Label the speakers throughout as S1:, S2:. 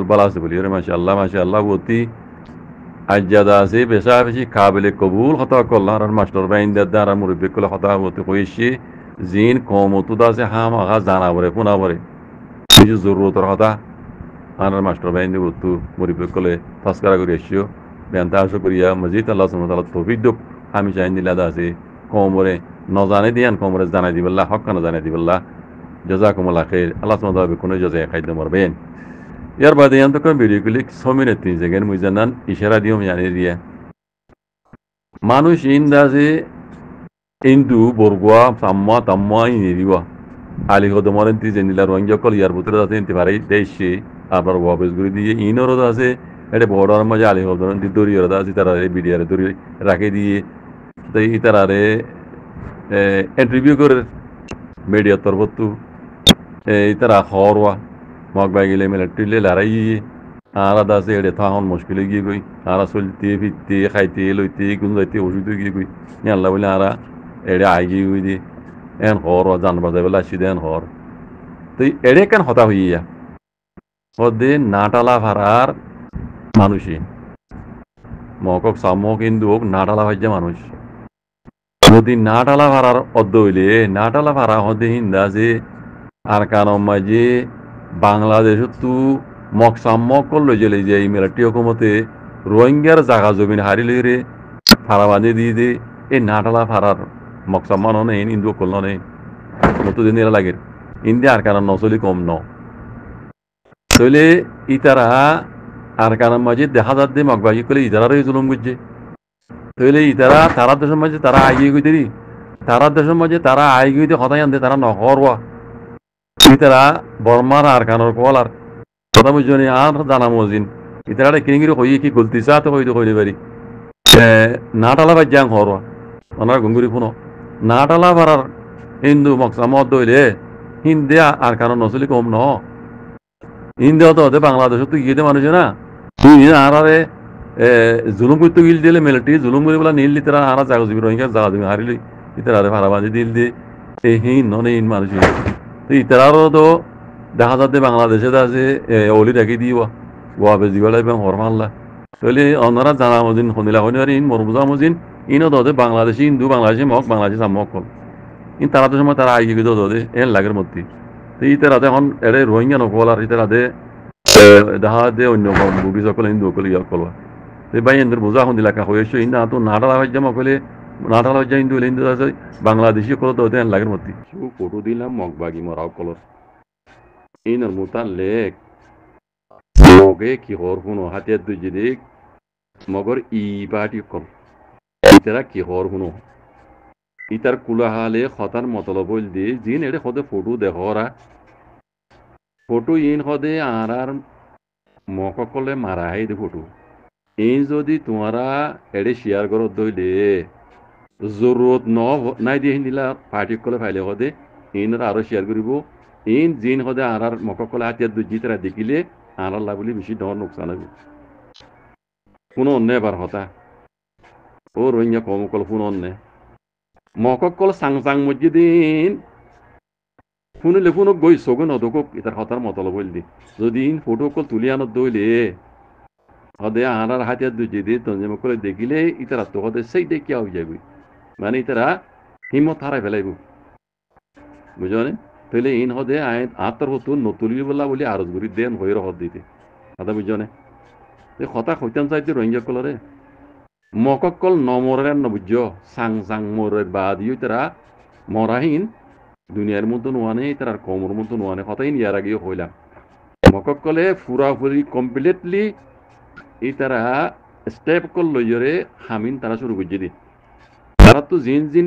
S1: বালা আছে বলি রে মাশাআল্লাহ অতি আজ্জাদা আছে বেশা বেশি কাবিলে কবুল হতা করলাম আর মাস্টার বাইন দার মুরব্বী কলে হতা হতে কইছি জিন কমতুদা আছে হাম আগা জানা বরে পুনা বরে কিছু জরুরতর হতা আর মাস্টার বাইন উত্তু মুরব্বী কলে তাস্কারা করে এসিও বেন্তা আশা করিয়া মজিদ আল্লাহ সুবহানাহু ওয়া তাআলা তৌফিক দক আমি চাই দিলাদা আছে কমরে নজানে দিয়ান কমরে জানাই দিবেল্লাহ হক কানা জানাই দিবেল্লাহ জাযাকুমুল্লাহ খাইর আল্লাহ সুবহানাহু ওয়া তাআলা কোনো জাযায়ে খাইতে মারবেন ইয়ার বাদে ইয়ান তো ভিডিও ক্লিক সমিনে তিন জায়গায় মুজানান ইশারা দিও জানি দিয়া মানুষ ইন্দাজে ইন্দু বরগুয়া তাম্মা ইনি দিবা আলী হদমরেন তি জেনিলা রোহিঙ্গা ইয়ার ভিতরে আছে ইনতে পারে দেশে আবার ওয়াবেস গুলি দিয়ে ইনরও আছে এটা বড়ার মাঝে আলী হদমরেন তি দরিয়র আছে তারা বিডিআর দরি রাখে দিয়ে তাই তারারে ইন্টারভিউ করে মিডিয়া তরবতু এই তারা হরওয়া মগ বাইগিলে মিলিটারিলে লড়াই আলাদা আছে এটা তখন মুশকিলে গিয়ে গই আরা চলতে ফিরতে খাইতে লইতে গুন যাইতে ওষুধ গিয়ে গই আল্লাহ বলে আরা এটা আইগি গই দিয়ে এন হর জানবার যাবে আসি দেন হর তো এড়ে কেন হতা হইয়া হদে নাটালা ভাড়ার মানুষই মকক সামক কিন্তু নাটালা ভাজ্যা মানুষ যদি নাটালা ভাড়ার অদ্দ হইলে নাটালা ভাড়া হদে হিন্দা যে আর কারণ মাঝে বাংলাদেশ তু মক সামক করলো জেলে যে এই মিলিটারি হুকুমতে রোহিঙ্গার জাগা জমিন হারিলে রে ভাড়া বাঁধে দিয়ে দে এই নাটালা ভাড়ার মক সাম্মান নেই ইন্দু করল নেই মতো দিন এরা লাগে ইন্দিয়া আর কারণ নচলি কম ন তৈলে ইতারা আর কারণ মাঝে দেখা যাচ্ছে মগবাজি করলে ইতারারই জুলুম করছে তৈলে ইতারা তারা দেশের মাঝে তারা আগিয়ে গই দেরি তারা দেশের মাঝে তারা আই গইতে হতাই আনতে তারা নহরওয়া ইতারা বর্মার আর কানোর কলার কথা বুঝছো আর জানা মজিন ইতারা কিনিগিরি হইয়ে কি গলতি চা তো হইতে হইতে পারি নাটালা বাজ্যাং হরওয়া ওনার গঙ্গুরি ফুনো নাটালা ভাড়ার হিন্দু মকসামত দইলে হিন্দিয়া আর কারণ নচলি কম ন হিন্দিয়া তো হতে বাংলাদেশ তো গিয়ে মানুষ না তুই আরে জুলুম করতে গিল দিলে মিলিটারি জুলুম করে বলা নীল তারা আরা জাগা জমি রোহিঙ্গা জাগা জমি হারিলি ইতারে ভাড়া বাঁধি দিল দিয়ে এই হিন ননে হিন মানুষ তো ইতারারও তো দেখা যাচ্ছে বাংলাদেশে আছে অলি রাখি দিবা গোয়াবে দিবা লাগবে হরমাল্লা তাহলে অন্যরা জানা মজিন শুনিলা হইনি আর ইন মরমুজা মজিন ইনও দে বাংলাদেশি হিন্দু বাংলাদেশি মক বাংলাদেশি সামক কল ইন তারা তো সময় তারা আগে গিয়ে দে এর লাগের মধ্যে তো ইতারাতে এখন এরে রোহিঙ্গা নকল আর ইতারাতে দেখা দে অন্য বুগি সকল হিন্দু সকল ইয়া কলবা তো ভাই এদের বোঝা এখন দিলাকা হয়েছে ইন্দা তো নাটালা ভাজ্যা মকলে নাটালা ভাজ্যা হিন্দু হিন্দু আছে বাংলাদেশি কল তো এর লাগের মধ্যে ফটো দিলাম মগবাগি মরাও কলর ইনর মোতার লেখ মগে কি হর শুনো হাতিয়ার দুই দিক মগর ই পাহাটি কল ইতারা কি হর শুনো ইতার কুলাহালে হতার মতলব হইল দিয়ে জিন এড়ে হদে ফটো দেখরা ফটো ইন হদে আর মকলে মারা হাই দে ফটো এই যদি তোমারা এড়ে শেয়ার করত দইলে জরুরত নাই দিয়ে হিন্দিলা পার্টি কলে ফাইলে হদে ইনরা আরো শেয়ার করিব ইন জিন হদে আর মকলে হাতিয়ার দুই জিতরা দেখিলে আর আল্লাহ বলি বেশি ডর নোকসান হইব কোনো অন্য এবার হতা ও রোহিঙ্গা কমকল কোনো অন্য মকল সাং সাং মসজিদিন শুনিলে কোনো গই চগৈ নদকক ইতার হতার মতলব বল দি যদি ইন ফটো কল তুলি আনত দইলে হদে আনার হাতিয়ার দুই দিয়ে তঞ্জমকলে দেখিলে ইতারা তো হদে সেই দেখিয়া হয়ে যাবে মানে ইতারা হিম্মত হারাই ফেলাইব বুঝলে তাহলে ইন হদে আত্মর হতো নতুলি বলা বলি আরজ গুড়ি দেন হইর হদ দিতে কথা বুঝনে কথা হইতাম চাইতে রোহিঙ্গা কলরে মকল নমরের নবুজ সাং সাং মরের বাদিও তারা মরাহীন দুনিয়ার মতো নোয়ানে তার কমর মতো নোয়ানে কথাই ইয়ার আগেও হইলাম মকলে ফুরাফুরি কমপ্লিটলি এই তারা স্টেপ কল লইরে হামিন তারা শুরু করছে দি তারা তো জিন জিন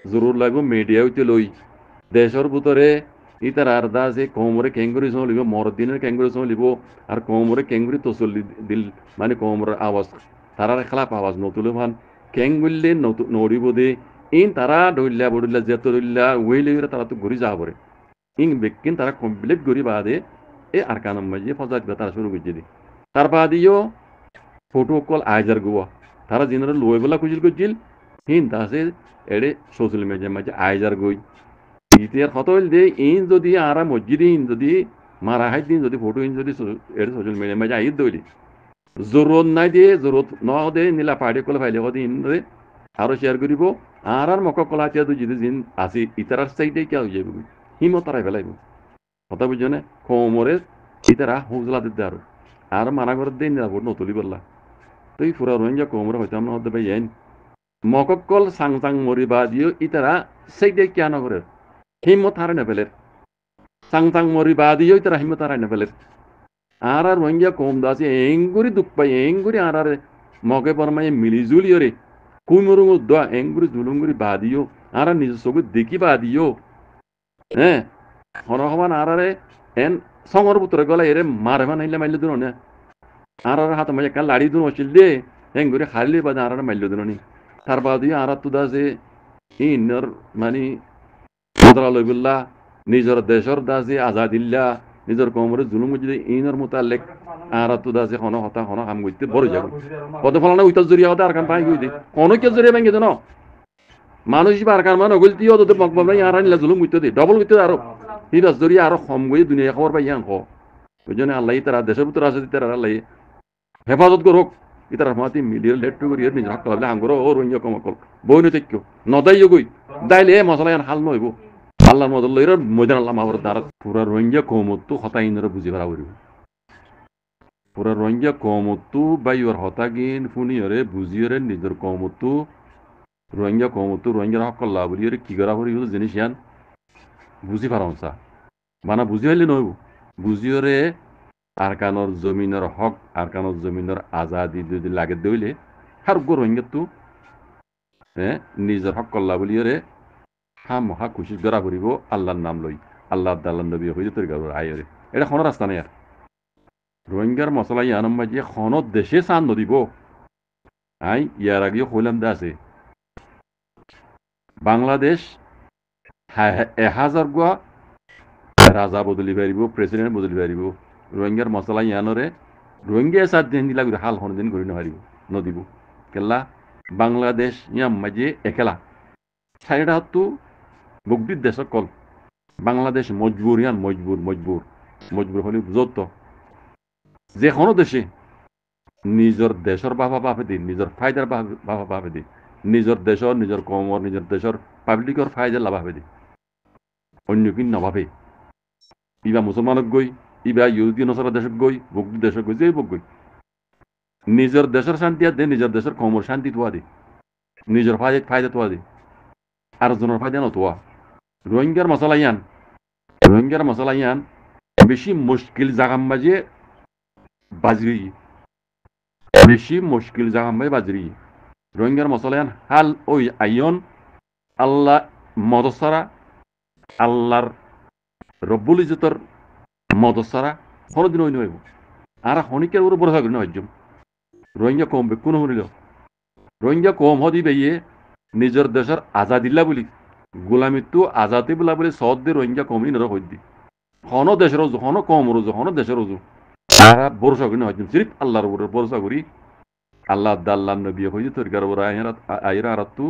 S1: জরুর লাগবে মিডিয়া হইতে লই দেশের ভিতরে ই তারা আর দা যে কমরে ক্যাঙ্গুরি সহ লিব মরদিনের ক্যাঙ্গুরি সহ লিব আর কমরে ক্যাঙ্গুরি তসল্লি দিল মানে কমরের আওয়াজ তারার খেলাপ আওয়াজ নতুলে ভান ক্যাঙ্গুললে নড়িব দে ইন তারা ডইল্লা বড়িল্লা যেত ডইল্লা ওইলে তারা তো ঘুরি যাব রে ইন বেকিন তারা কমপ্লিট ঘুরি বাদে এ আর কানম মাঝে ফজাক তারা শুরু করছে দি তার বাদিও ফটো কল আইজার গোয়া তারা জিনারা লই বলা খুঁজিল করছিল হিন তাসে এড়ে সোশ্যাল মিডিয়ার মাঝে আইজার গই ইতিহার কত হইল দে ইন যদি আর মসজিদে ইন যদি মারা হাই দিন যদি ফটো যদি এটা সোশ্যাল মিডিয়া মাঝে আই দইলি জরুরত নাই দিয়ে জরুরত ন দে নিলা পার্টি কলে ফাইলে কদি ইনরে আরো শেয়ার করিব আর মক কলা তিয়া দুই যদি জিন আসি ইতারার সাইডে কিয়া হয়ে যাবে হিমত তারাই ফেলাইব কথা বুঝছো কোমরে ইতারা হুজলা দিতে আর মানা করে দিন না ভোট নতুলি বললা তুই ফুরা রোহিঙ্গা কোমরে হইতাম না হতে পাই মকক্কল সাং সাং মরিবা দিও ইতারা সাইডে কিয়া নগরে হিমত হারে না ফেলের সাং সাং মরিবা দিও ইতারা হিমত হারাই না ফেলের আর রোহিঙ্গা কম দাসি এঙ্গুরি দুঃখ পাই এঙ্গুরি আর মগে পরমাই মিলিজুলি রে কুমরুং দোয়া এঙ্গুরি জুলুঙ্গুরি বাদিও আর নিজের চোখে দেখি বাদিও হ্যাঁ হনহমান আর এন সঙ্গর পুত্রে গলা এরে মারে মানাইলে মাইলে দিন না আর হাত মাঝে কাল লাড়ি দিন অচিল দে এঙ্গুরি হারিলে বাদে আর মাইলে দিন নি তার বাদিও আর তো দাসে ইনর মানে লইবুল্লাহ নিজের দেশের দাসে আজাদিল্লা নিজের কোমরে জুলুম যদি ইনর মোতালেক আর তো দাসে হন হতা হন কাম করতে বড় যাব কত ফলানা উইতা জরিয়া হতে আর কাম পাই গই দে কোন কে জরিয়া ভাঙ্গে দেন মানুষ বার কার মান গলতি হতো তো মকবম নাই আর আনিলা জুলুম করতে দে ডবল করতে আরো হিবাস জরিয়া আরো কম গই দুনিয়া খবর পাই ইয়ান কো বুঝনে আল্লাহ তারা দেশের ভিতর আছে তারা আল্লাহ হেফাজত করুক ইতার মাতি মিডিয়াল লেট টু করিয়ে নিজে হাক্কা হলে হাঙ্গর ও রইয়া কম কল বইনে তেক্য নদাই গই দাইলে মশলা ইয়ান হাল নইব আল্লাহর মদল লইরা ময়দান আল্লাহ মাবর দ্বারা পুরা রোহিঙ্গা কমতো হতাইনরে বুঝি পারা করিব পুরা রোহিঙ্গা কমতো বাইর হতাগিন ফুনিয়রে বুঝিয়রে নিজের কমতো রোহিঙ্গার হক কল্লা বলিয়রে কি করা করি জিনিস ইয়ান বুঝি পারমসা মানা বুঝি হইলে নইব বুঝিয়রে আরকানোর জমিনের হক আরকানোর জমিনের আজাদি যদি লাগে দইলে হার গো রোহিঙ্গা তো হ্যাঁ নিজের হক কল্লা বলিয়রে হা মহা খুশি গড়া করিব আল্লাহর নাম লই আল্লাহ দাল্লাহ নবী হইতে তৈরি করব আয়রে এটা কোনো রাস্তা নাই আর রোহিঙ্গার মশলা ইয়ানম মাঝে কোনো দেশে চান নদিব আই ইয়ার আগেও হইলাম দা আছে বাংলাদেশ 1000 গোয়া রাজা বদলি পারিব প্রেসিডেন্ট বদলি পারিব রোহিঙ্গার মশলা ইয়ানরে রোহিঙ্গা সাত দিন দিলা হাল হন দিন করি নহারিব নদিব কেলা বাংলাদেশ ইয়াম মাঝে একেলা সাইডা হতো বগদির দেশ কল বাংলাদেশ মজবুর ইয়ান মজবুর হলে যত যে কোনো দেশে নিজের দেশের বাবা বাপে দিন নিজের ফায়দার বাবা বাপে দিন নিজের দেশের নিজের কমর নিজের দেশের পাবলিকের ফায়দার লাভাবে দিন অন্য কি নভাবে ইবা মুসলমানক গই ইবা ইহুদি নসরা দেশক গই বগদি দেশক গই যে বক গই নিজের দেশের শান্তি দে নিজের দেশের কমর শান্তি তোয়া দে নিজের ফায়দা তোয়া দে আর জনের ফায়দা নতোয়া রোহিঙ্গার মশলা ইয়ান বেশি মুশকিল জাগাম বাজে বাজরি বেশি মুশকিল জাগাম বাজে বাজরি রোহিঙ্গার মশলা ইয়ান হাল ওই আইয়ন আল্লাহ মদসারা আল্লাহর রব্বুল ইজ্জতর মদসারা কোনোদিন ওই নইব আর হনিকের উপর ভরসা করি নয় রোহিঙ্গা কম কোনো হনিল রোহিঙ্গা কম হদি বেয়ে নিজের দেশের আজাদিল্লা বলি গোলামিত্ব আজাদি বলা বলে সদ দিয়ে রোহিঙ্গা কমই নর হইদি হন দেশের রোজু হন কম রোজু হন দেশের রোজু আর ভরসা করি নয় সিরিফ আল্লাহর উপরে ভরসা করি আল্লাহ দাল্লাহ নবী হইতে তরিকার উপর আইরা আর তু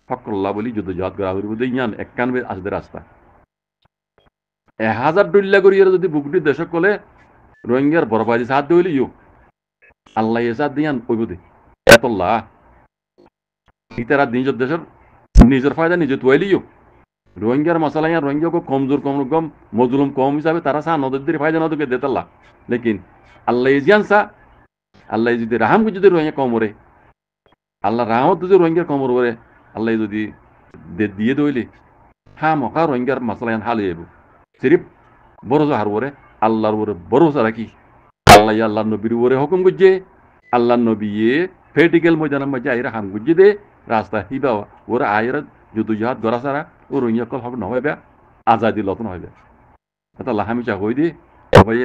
S1: ফকল্লা বলি যুদ্ধ জাহাদ করা করিব ইয়ান একানবে আসবে রাস্তা 1000 ডুল্লা করি যদি বুকটি দেশক কলে রোহিঙ্গার বরবাদি সাথ দইলি ইউ আল্লাহ এসাদ দিয়ান কইব দে এতল্লাহ ইতারা নিজের দেশের নিজের ফায়দা নিজে তুয়াইলিও রোহিঙ্গার মশলা ইয়ান রোহিঙ্গা কো কমজোর কম মজলুম কম হিসাবে তারা সা নদীর ফায়দা নদীকে দেতাল্লাহ লেকিন আল্লাহ ইজিয়ান সা আল্লাহ যদি রাহাম যদি রোহিঙ্গা কমরে আল্লাহ রাহমত যদি রোহিঙ্গার কমর করে আল্লাহ যদি দিয়ে দইলি হা মকা রোহিঙ্গার মশলা ইয়ান হাল হইব সিরিফ ভরসা হার ওরে আল্লাহর ওরে ভরসা রাখি আল্লাহ নবীর ওরে হুকুম করছে আল্লাহ নবী ফেটিক্যাল ময়দানের মাঝে আইরা হাম করছে দে রাস্তা হিবা ওরা আইরা যুদ্ধ জাহাদ গড়া সারা ও রোহিঙ্গা কল হক নহবে আজাদি লতন হইবে এটা লাহামি চা হই দে সবাই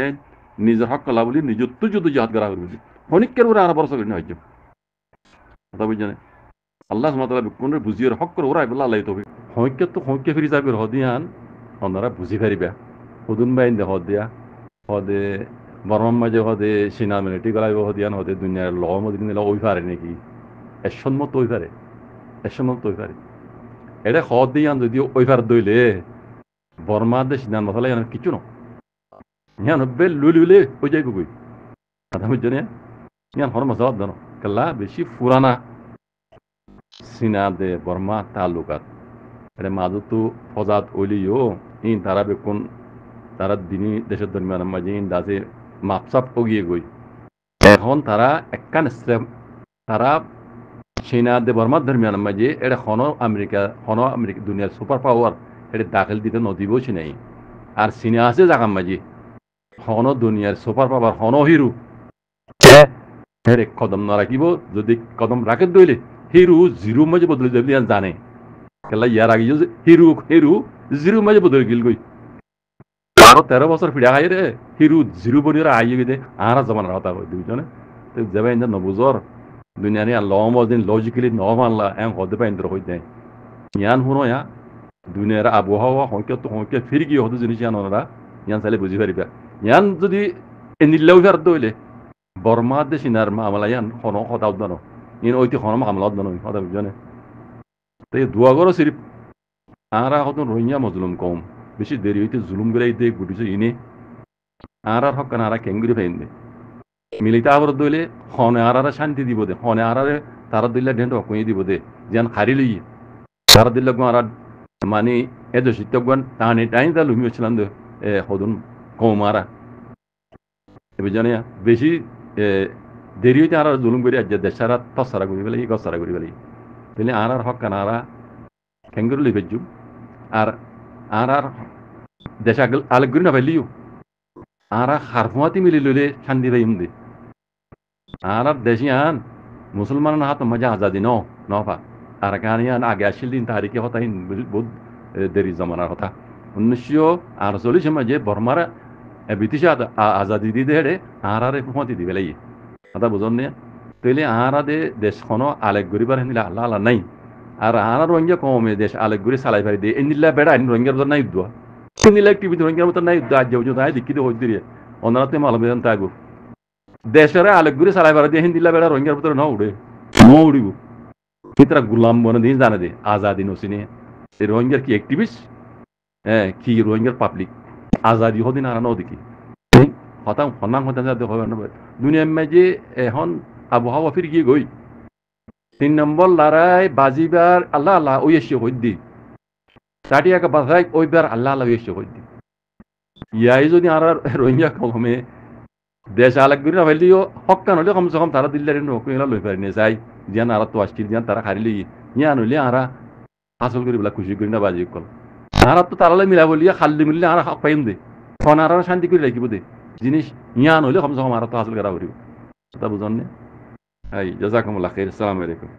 S1: নিজের হক কলা বলি নিজের তো যুদ্ধ জাহাদ গড়া করবি হনিকের ওরা আর ভরসা করি না হইছে কথা বুঝছেন আল্লাহ সুবহানাহু কোন বুঝিয়ে হক করে ওরা আইবলা আল্লাহ তবে হইকে ফিরি যাবে হদিয়ান ওনারা বুঝি পারিবা হুদুন বাইন দে হদিয়া হদে বর্মার মাঝে হদে সিনা মিলিটি গলাইব হদিয়ান হদে দুনিয়ার লগমদিন ওই পারে নাকি এসম্মত ওই পারে এটা হদিয়ান যদি ওই পার দইলে বর্মা দে সিনার মশলা কিছু ন ইয়ান হব্বে লুলিউলে হয়ে যাইব কই কথা বুঝছেন ইয়ান হর মজাব দানো কেলা বেশি পুরানা চীনা দে বর্মা তালুকাত এটা মাজতো ফজাত ওলিও ইন তারা বেকুন তারা দিনী দেশের দরমিয়ান মাঝে ইন দাসে মাপসাপ ওগিয়ে গই এখন তারা একখান তারা চীনা দে বর্মার দরমিয়ান মাঝে এটা হনো আমেরিকা দুনিয়ার সুপার পাওয়ার এটা দাখিল দিতে নদীবও চিনাই আর চীনা আছে জাগাম মাঝে হনো দুনিয়ার সুপার পাওয়ার হনো হিরু হেরে কদম না রাখিব যদি কদম রাখে দইলে হিরু জিরো মাঝে বদলে যাবি জানে কেলা ইয়ার আগে হিরু হিরু জিরো মাঝে বদলে গিল গই 12-13 বছর ফিরা খাই রে হিরু জিরো বনিরা আইয়ে গেছে আর জমানার কথা কই দুইজনে তো যাবে ইন্দা নবুজর দুনিয়ানি আর লম দিন লজিক্যালি ন মানলা এম হতে পাই ইন্দ্র হই যায় ইয়ান হুনো ইয়া দুনিয়ার আবহাওয়া হইকে ফির গিয়ে হতো জিনিস ইয়ান ওনারা ইয়ান চাইলে বুঝি পারিবা ইয়ান যদি এনিলেও ফের দইলে বর্মা দেশিনার মামলা ইয়ান হনো কথা উদ্দানো ইন ওইটি হনো মামলা উদ্দানো কথা বুঝনে তো এই দুয়া করো সিরিপ আরা হতো রোহিঙ্গা মজলুম কম বেশি দেরি হইতে জুলুম করে দে গুটিছে ইনে আর হকান আর কেঙ্গুরি ফাইন দে মিলিতা আবার দইলে হনে আর শান্তি দিব দে হনে আর তারা দিলে ডেন্ট হকুই দিব দে যেন হারি লই তারা দিলে আর মানে এদ শিত্যগণ টানি টানি তা লুমি ছিলাম দে হদুন কৌমারা এবার জানে বেশি দেরি হইতে আর জুলুম করে আজ দেশারা তসারা করি ফেলে গসারা করি ফেলে তাহলে আর হকান আর কেঙ্গুরি লই ফেজু আর দেশা আলেগুরি না ফেলিও আর হারফুয়াতি মিলি লইলে শান্তি পাইম দে আর দেশি আন মুসলমান হাত মজা আজাদি নফা আর কানিয়ান আগে আসিল দিন তারিখে কথা বহুত দেরি জমানার কথা 1948 মাঝে বর্মার ব্রিটিশ আজাদি দি দে আর ফুয়াতি দিবে লাগে কথা বুঝন নে তাইলে আর দেশখনো আলেগুরিবার হেনিলে আল্লাহ আল্লাহ নাই আর রোহিঙ্গা কমে দেশ আলেগুরি চালাই পারি দিয়ে এনিলা বেড়া রোহিঙ্গার মতো নাই উদ্দোয়া এনিলা একটিভিটি রোহিঙ্গার মতো নাই উদ্দোয়া আজ তাই দিকি দিয়ে হইতে অন্যরাতে মালবেদন তাগো দেশের আলেগুরি চালাই পারি দিয়ে হিন্দিলা বেড়া রোহিঙ্গার ভিতরে ন উড়ে উড়িব তারা গুলাম বনে দিন জানে দে আজাদি নসিনে এই রোহিঙ্গার কি অ্যাক্টিভিস্ট কি রোহিঙ্গার পাবলিক আজাদি হদিন আর নদীকি হতাম হনাং হতাম যাতে হবে না দুনিয়ার মাঝে এখন আবহাওয়া ফির গিয়ে গই 3 নম্বর লড়াই বাজিবার আল্লাহ আল্লাহ ওই এসে হইদি তাটিয়াকে বাজাই ওইবার আল্লাহ আল্লাহ এসে হইদি ইয়াই যদি আর রোহিঙ্গা কমে দেশ আলেগুরি না ফেলিও হকান হলে কমসে কম তারা দিল্লার নকুলা লই পারি যাই জিয়ান আর তো আসছিল জিয়ান তারা হারিলে ইয়ান হইলে আর হাসল করি বলা খুশি করি না বাজি কল আর তো তারালে মিলা বলিয়া খালি মিললে আর পাইম দে ফোন আর শান্তি করে রাখিব দে জিনিস ইয়ান হইলে কমসে কম আর তো হাসল করা করিব কথা বুঝন নে জাজাকুমুল্লাহ খাইর আসসালামু আলাইকুম